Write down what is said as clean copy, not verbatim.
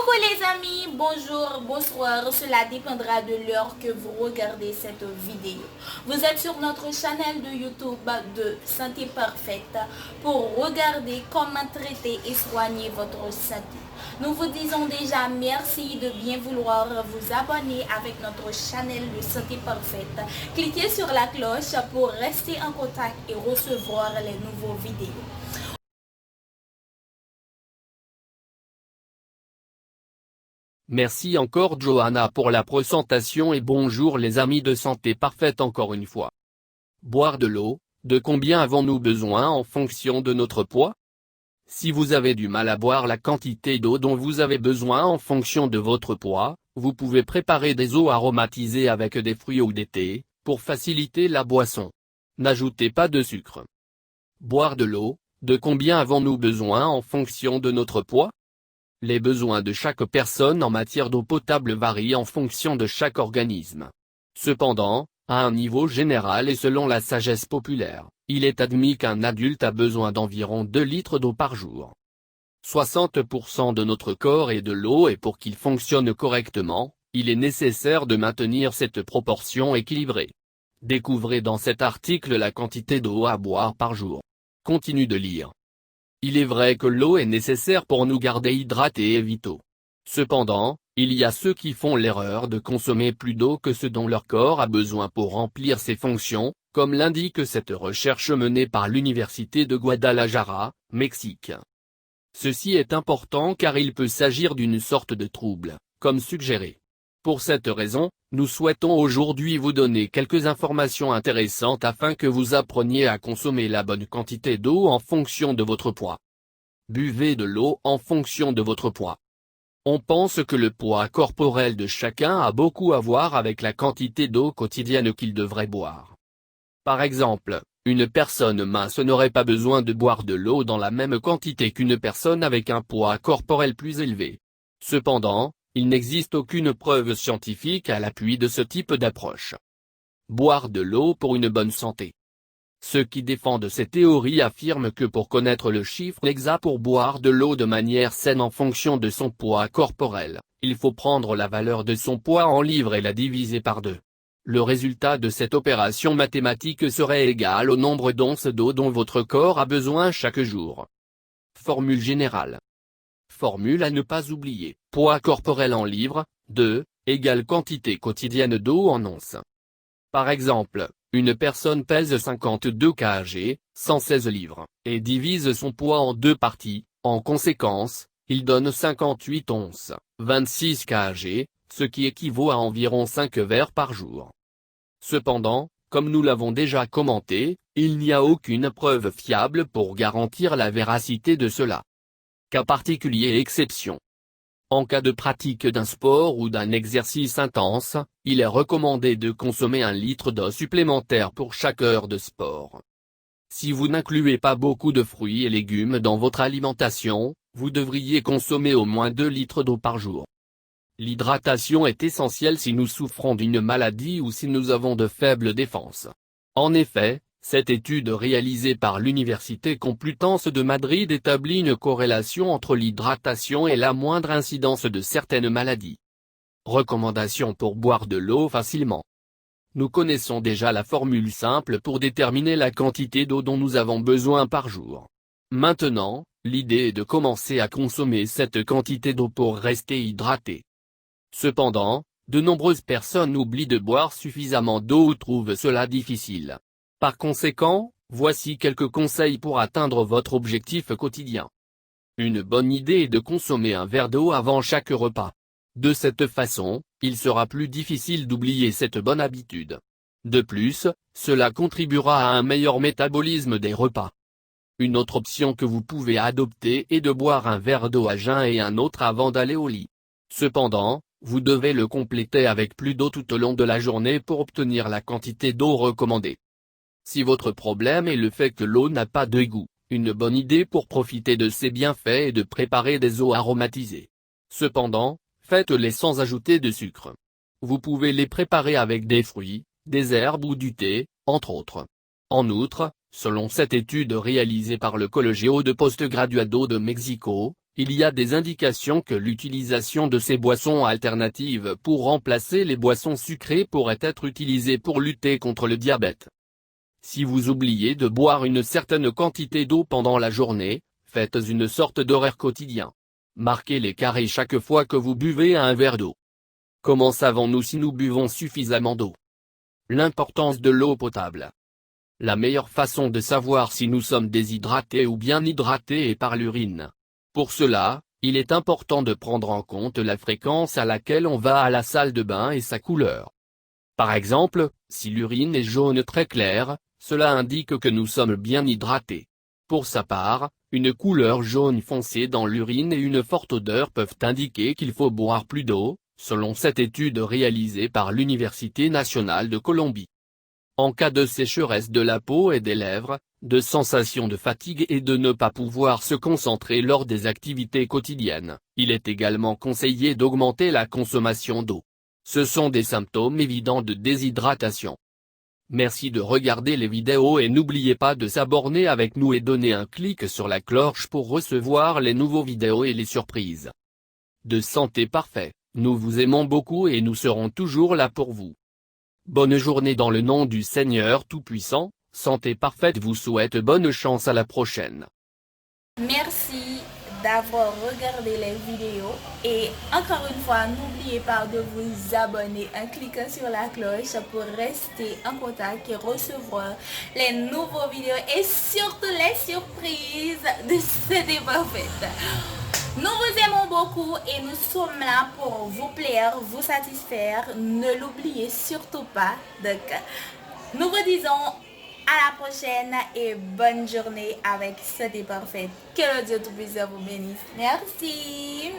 Coucou les amis, bonjour, bonsoir, cela dépendra de l'heure que vous regardez cette vidéo. Vous êtes sur notre chaîne de YouTube de Santé Parfaite pour regarder comment traiter et soigner votre santé. Nous vous disons déjà merci de bien vouloir vous abonner avec notre chaîne de Santé Parfaite. Cliquez sur la cloche pour rester en contact et recevoir les nouveaux vidéos. Merci encore Johanna pour la présentation et bonjour les amis de Santé Parfaite encore une fois. Boire de l'eau, de combien avons-nous besoin en fonction de notre poids? Si vous avez du mal à boire la quantité d'eau dont vous avez besoin en fonction de votre poids, vous pouvez préparer des eaux aromatisées avec des fruits ou des thés, pour faciliter la boisson. N'ajoutez pas de sucre. Boire de l'eau, de combien avons-nous besoin en fonction de notre poids? Les besoins de chaque personne en matière d'eau potable varient en fonction de chaque organisme. Cependant, à un niveau général et selon la sagesse populaire, il est admis qu'un adulte a besoin d'environ 2 litres d'eau par jour. 60% de notre corps est de l'eau et pour qu'il fonctionne correctement, il est nécessaire de maintenir cette proportion équilibrée. Découvrez dans cet article la quantité d'eau à boire par jour. Continue de lire. Il est vrai que l'eau est nécessaire pour nous garder hydratés et vitaux. Cependant, il y a ceux qui font l'erreur de consommer plus d'eau que ce dont leur corps a besoin pour remplir ses fonctions, comme l'indique cette recherche menée par l'Université de Guadalajara, Mexique. Ceci est important car il peut s'agir d'une sorte de trouble, comme suggéré. Pour cette raison, nous souhaitons aujourd'hui vous donner quelques informations intéressantes afin que vous appreniez à consommer la bonne quantité d'eau en fonction de votre poids. Buvez de l'eau en fonction de votre poids. On pense que le poids corporel de chacun a beaucoup à voir avec la quantité d'eau quotidienne qu'il devrait boire. Par exemple, une personne mince n'aurait pas besoin de boire de l'eau dans la même quantité qu'une personne avec un poids corporel plus élevé. Cependant, il n'existe aucune preuve scientifique à l'appui de ce type d'approche. Boire de l'eau pour une bonne santé. Ceux qui défendent ces théories affirment que pour connaître le chiffre exact pour boire de l'eau de manière saine en fonction de son poids corporel, il faut prendre la valeur de son poids en livres et la diviser par 2. Le résultat de cette opération mathématique serait égal au nombre d'onces d'eau dont votre corps a besoin chaque jour. Formule générale. Formule à ne pas oublier, poids corporel en livres, 2, égale quantité quotidienne d'eau en onces. Par exemple, une personne pèse 52 kg, 116 livres, et divise son poids en 2 parties, en conséquence, il donne 58 onces, 26 kg, ce qui équivaut à environ 5 verres par jour. Cependant, comme nous l'avons déjà commenté, il n'y a aucune preuve fiable pour garantir la véracité de cela. Cas particulier et exception. En cas de pratique d'un sport ou d'un exercice intense, il est recommandé de consommer 1 litre d'eau supplémentaire pour chaque heure de sport. Si vous n'incluez pas beaucoup de fruits et légumes dans votre alimentation, vous devriez consommer au moins 2 litres d'eau par jour. L'hydratation est essentielle si nous souffrons d'une maladie ou si nous avons de faibles défenses. En effet, cette étude réalisée par l'Université Complutense de Madrid établit une corrélation entre l'hydratation et la moindre incidence de certaines maladies. Recommandations pour boire de l'eau facilement. Nous connaissons déjà la formule simple pour déterminer la quantité d'eau dont nous avons besoin par jour. Maintenant, l'idée est de commencer à consommer cette quantité d'eau pour rester hydraté. Cependant, de nombreuses personnes oublient de boire suffisamment d'eau ou trouvent cela difficile. Par conséquent, voici quelques conseils pour atteindre votre objectif quotidien. Une bonne idée est de consommer un verre d'eau avant chaque repas. De cette façon, il sera plus difficile d'oublier cette bonne habitude. De plus, cela contribuera à un meilleur métabolisme des repas. Une autre option que vous pouvez adopter est de boire un verre d'eau à jeun et un autre avant d'aller au lit. Cependant, vous devez le compléter avec plus d'eau tout au long de la journée pour obtenir la quantité d'eau recommandée. Si votre problème est le fait que l'eau n'a pas de goût, une bonne idée pour profiter de ses bienfaits est de préparer des eaux aromatisées. Cependant, faites-les sans ajouter de sucre. Vous pouvez les préparer avec des fruits, des herbes ou du thé, entre autres. En outre, selon cette étude réalisée par le Colegio de Postgraduado de Mexico, Il y a des indications que l'utilisation de ces boissons alternatives pour remplacer les boissons sucrées pourrait être utilisée pour lutter contre le diabète. Si vous oubliez de boire une certaine quantité d'eau pendant la journée, faites une sorte d'horaire quotidien. Marquez les carrés chaque fois que vous buvez un verre d'eau. Comment savons-nous si nous buvons suffisamment d'eau? L'importance de l'eau potable. La meilleure façon de savoir si nous sommes déshydratés ou bien hydratés est par l'urine. Pour cela, il est important de prendre en compte la fréquence à laquelle on va à la salle de bain et sa couleur. Par exemple, si l'urine est jaune très clair, cela indique que nous sommes bien hydratés. Pour sa part, une couleur jaune foncé dans l'urine et une forte odeur peuvent indiquer qu'il faut boire plus d'eau, selon cette étude réalisée par l'Université nationale de Colombie. En cas de sécheresse de la peau et des lèvres, de sensation de fatigue et de ne pas pouvoir se concentrer lors des activités quotidiennes, il est également conseillé d'augmenter la consommation d'eau. Ce sont des symptômes évidents de déshydratation. Merci de regarder les vidéos et n'oubliez pas de s'abonner avec nous et donner un clic sur la cloche pour recevoir les nouveaux vidéos et les surprises. De santé parfait, nous vous aimons beaucoup et nous serons toujours là pour vous. Bonne journée dans le nom du Seigneur Tout-Puissant, Santé Parfaite vous souhaite bonne chance à la prochaine. Merci d'avoir regardé les vidéos et encore une fois, n'oubliez pas de vous abonner en cliquant sur la cloche pour rester en contact et recevoir les nouveaux vidéos et surtout les surprises de Santé Parfaite. Nous vous aimons beaucoup et nous sommes là pour vous plaire, vous satisfaire. Ne l'oubliez surtout pas. Donc, nous vous disons à la prochaine et bonne journée avec Santé Parfaite. Que le Dieu Tout-Puissant vous bénisse. Merci.